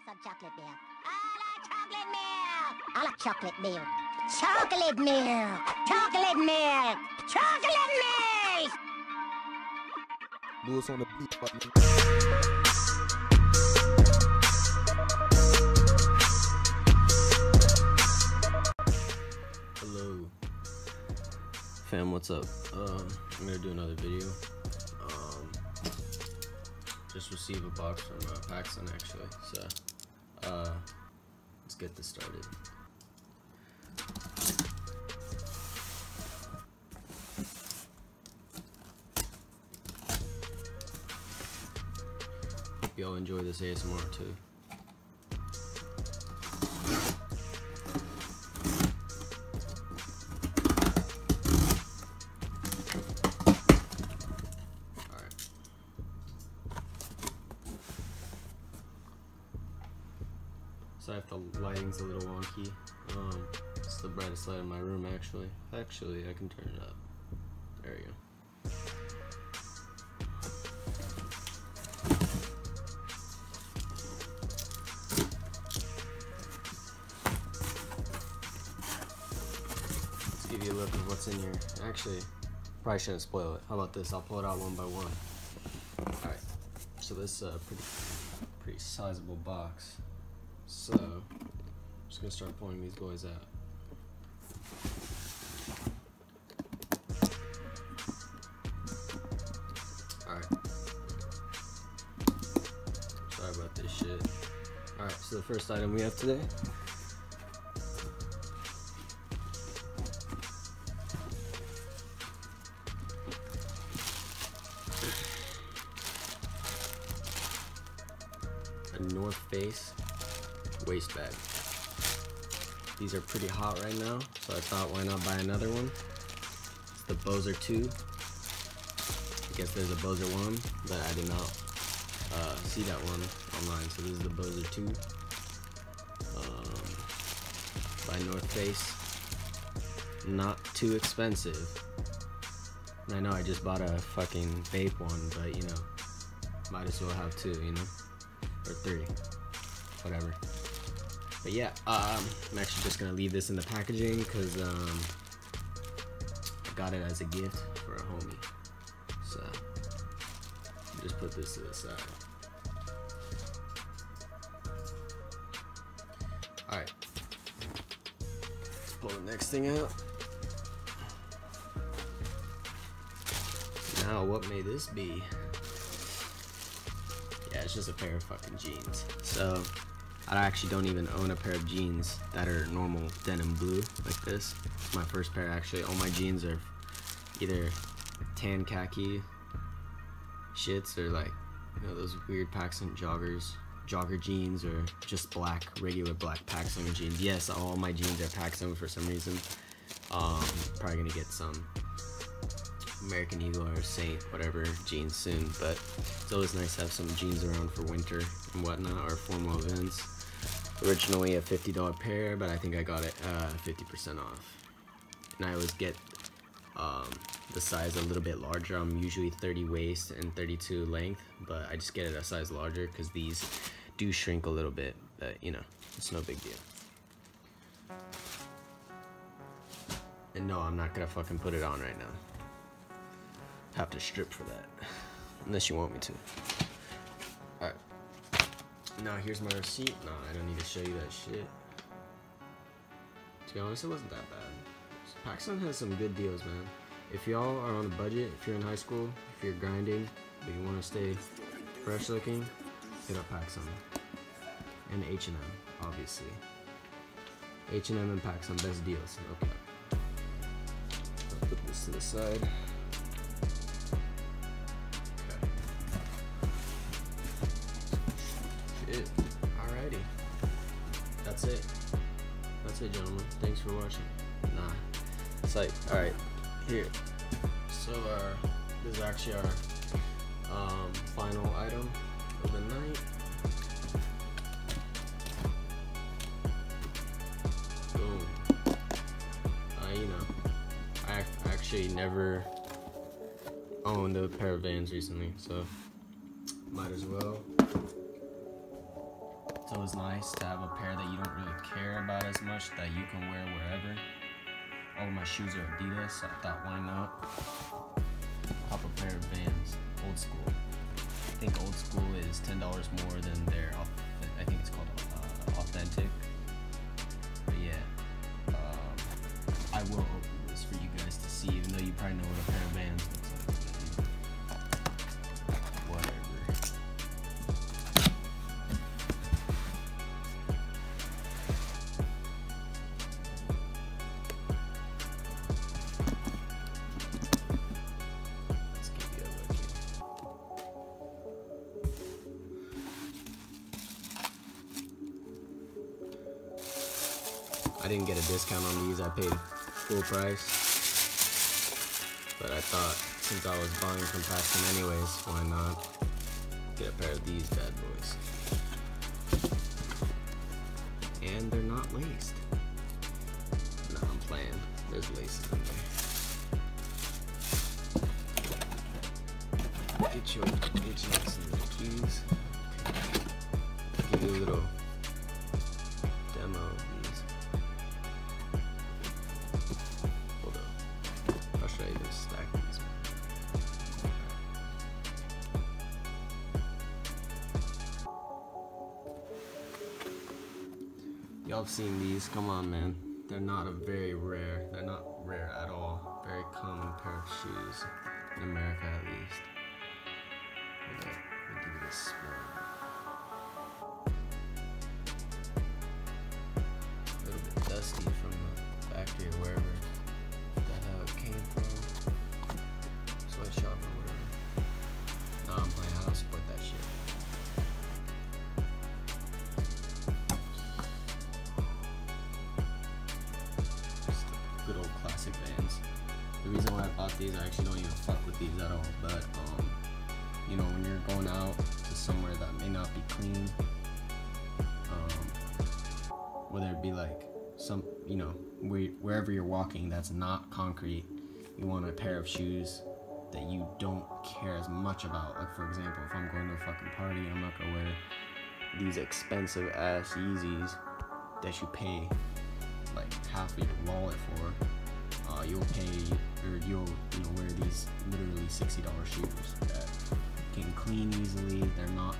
some chocolate milk. I like chocolate milk. Chocolate milk. Chocolate milk. Chocolate milk. Lewis on the beat. Hello, fam. What's up? I'm gonna do another video. Just received a box from PacSun actually. So, let's get this started. Hope y'all enjoy this ASMR too. So if the lighting's a little wonky, it's the brightest light in my room actually. Actually, I can turn it up. There you go. Let's give you a look of what's in here. Actually, probably shouldn't spoil it. How about this? I'll pull it out one by one. Alright, so this pretty sizable box. So, I'm just gonna start pulling these boys out. Alright. Sorry about this shit. Alright, so the first item we have today. A North Face waist bag. These are pretty hot right now, so I thought why not buy another one. It's the Bowser 2. I guess there's a Bowser 1, but I did not see that one online, so this is the Bowser 2 by North Face. Not too expensive. I know I just bought a fucking vape one, but you know, might as well have two, you know, or three, whatever. But yeah, I'm actually just gonna leave this in the packaging because I got it as a gift for a homie. So just put this to the side. Alright, let's pull the next thing out. Now what may this be? Yeah, it's just a pair of fucking jeans. So I actually don't even own a pair of jeans that are normal denim blue like this. It's my first pair actually. All my jeans are either tan khaki shits or like, you know, those weird PacSun jogger jeans, or just black, regular black PacSun jeans. Yes, all my jeans are PacSun for some reason. Probably gonna get some American Eagle or Saint, whatever jeans soon, but it's always nice to have some jeans around for winter and whatnot, or formal events. Originally a $50 pair, but I think I got it 50% off. And I always get the size a little bit larger. I'm usually 30 waist and 32 length, but I just get it a size larger because these do shrink a little bit, but you know, it's no big deal. And no, I'm not gonna fucking put it on right now. Have to strip for that, unless you want me to. Alright. Now here's my receipt. Nah, I don't need to show you that shit. To be honest, it wasn't that bad. PacSun has some good deals, man. If y'all are on a budget, if you're in high school, if you're grinding, but you want to stay fresh looking, hit up PacSun. And H&M, obviously. H&M and PacSun, best deals. Okay. I'll put this to the side. Alrighty, that's it, gentlemen. Thanks for watching. Nah, it's like, alright, here. So this is actually our final item of the night. Boom. You know, I actually never owned a pair of Vans recently, so might as well It's always nice to have a pair that you don't really care about as much that you can wear wherever. All of my shoes are Adidas, so I thought why not pop a pair of Vans, old school. I think old school is $10 more than their, I think it's called authentic. But yeah, I will open this for you guys to see, even though you probably know what a pair of Vans looks like. Whatever. Let's give you a look here. I didn't get a discount on these. I paid full price, but I thought since I was buying from PacSun anyways, why not get a pair of these bad boys? And they're not laced. No, I'm playing. There's laces in there. Get your H-nuts and the keys. Give you a little demo of these. Hold up. I'll show you this stack these. Y'all have seen these, come on man. They're not they're not rare at all. Very common pair of shoes, in America at least. Hold up, let me give you this spin. A little bit dusty from the factory or wherever the hell it came from. Swisha or whatever. Nah, I'm playing, I don't support that shit. Good old classic Vans. The reason why I bought these, I actually don't even fuck with these at all, but you know, when you're going out to somewhere that may not be clean, whether it be like some, you know, wherever you're walking that's not concrete, you want a pair of shoes that you don't care as much about. Like for example, if I'm going to a fucking party, I'm not gonna wear these expensive ass Yeezys that you pay like half of your wallet for. You'll wear these literally $60 shoes that can clean easily. They're not,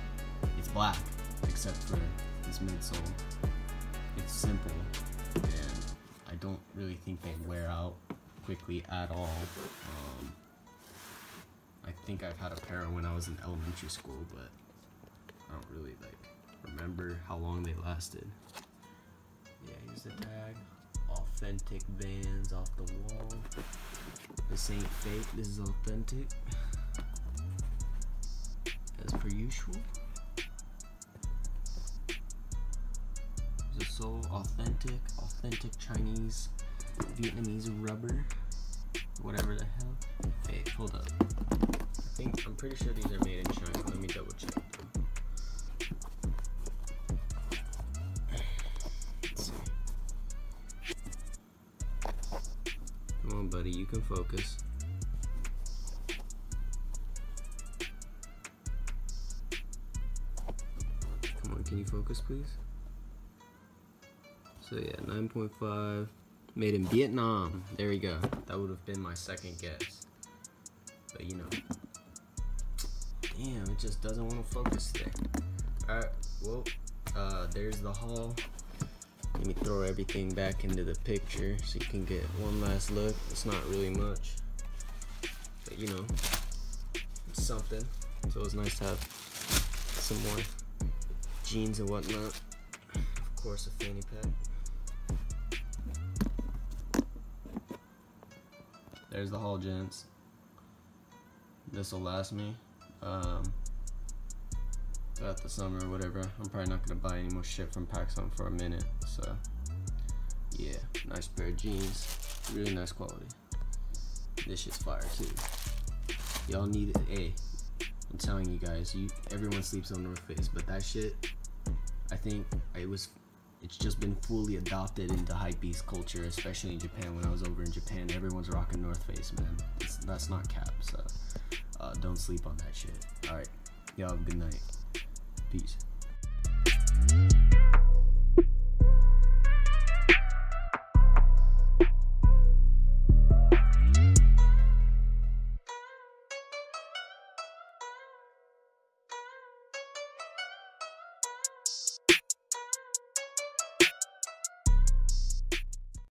it's black except for this midsole. It's simple and I don't really think they wear out quickly at all. I think I've had a pair when I was in elementary school, but I don't really remember how long they lasted. Yeah, here's the tag. Authentic Vans off the wall. This ain't fake, this is authentic. As per usual. The sole, authentic Chinese, Vietnamese rubber, whatever the hell. Hey, hold up. I'm pretty sure these are made in China. Let me double check them. Let's see. Come on, buddy, you can focus. Come on, can you focus, please? So yeah, 9.5, made in Vietnam. There we go. That would have been my second guess. But you know, damn, it just doesn't want to focus today. Alright, well, there's the haul. Let me throw everything back into the picture so you can get one last look. It's not really much, but you know, it's something. So it's nice to have some more jeans and whatnot. Of course, a fanny pack. There's the haul, gents. This will last me throughout the summer or whatever. I'm probably not gonna buy any more shit from PacSun for a minute. So yeah, nice pair of jeans, really nice quality. This shit's fire too. Y'all need it. Hey, I'm telling you guys, everyone sleeps on North Face, but that shit, I think it's just been fully adopted into hypebeast culture, especially in Japan. When I was over in Japan, everyone's rocking North Face, man. That's not cap, so don't sleep on that shit. Alright, y'all have a good night. Peace.